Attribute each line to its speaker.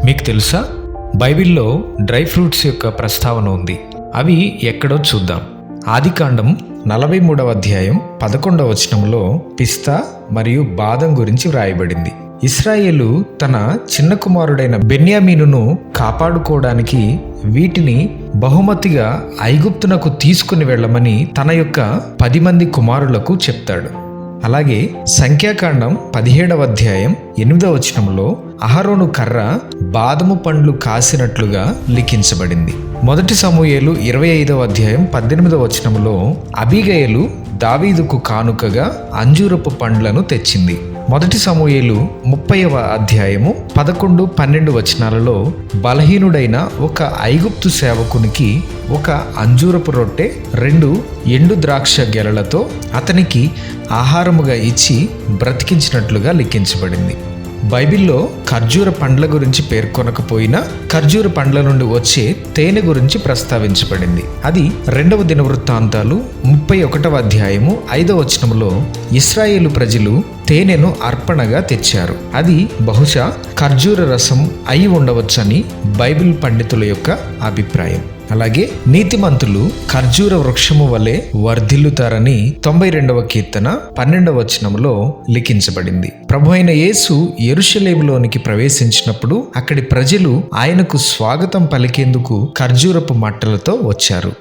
Speaker 1: మీకు తెలుసా, బైబిల్లో డ్రై ఫ్రూట్స్ యొక్క ప్రస్తావన ఉంది. అవి ఎక్కడో చూద్దాం. ఆదికాండం 43వ అధ్యాయం 11వ వచనంలో పిస్తా మరియు బాదం గురించి వ్రాయబడింది. ఇశ్రాయేలు తన చిన్న కుమారుడైన బెన్యామీనును కాపాడుకోవడానికి వీటిని బహుమతిగా ఐగుప్తునకు తీసుకుని వెళ్ళమని తన యొక్క 10 మంది కుమారులకు చెప్తాడు. అలాగే సంఖ్యాకాండం 17వ అధ్యాయం 8వ వచనంలో అహరోను కర్ర బాదము పండ్లు కాసినట్లుగా లిఖించబడింది. మొదటి సమూయేలు 25వ అధ్యాయం 18వ వచనంలో అబీగయలు దావీదుకు కానుకగా అంజూరపు పండ్లను తెచ్చింది. మొదటి సమూయేలు 30వ అధ్యాయము 11, 12 వచనాలలో బలహీనుడైన ఒక ఐగుప్తు సేవకునికి ఒక అంజూరపు రొట్టె 2 ఎండు ద్రాక్ష గెలలతో అతనికి ఆహారముగా ఇచ్చి బ్రతికించినట్లుగా లిఖించబడింది. బైబిల్లో ఖర్జూర పండ్ల గురించి పేర్కొనకపోయినా ఖర్జూర పండ్ల నుండి వచ్చే తేనె గురించి ప్రస్తావించబడింది. అది 2వ దినవృత్తాంతాలు 31వ అధ్యాయము 5వ వచనంలో ఇశ్రాయేలు ప్రజలు తేనెను అర్పణగా తెచ్చారు. అది బహుశా ఖర్జూర రసం అయి ఉండవచ్చని బైబిల్ పండితుల యొక్క అభిప్రాయం. అలాగే నీతిమంతులు ఖర్జూర వృక్షము వలె వర్ధిల్లుతారని 92వ కీర్తన 12వ వచనంలో లిఖించబడింది. ప్రభు అయిన యేసు యెరూషలేములోనికి ప్రవేశించినప్పుడు అక్కడి ప్రజలు ఆయనకు స్వాగతం పలికేందుకు ఖర్జూరపు మట్టలతో వచ్చారు.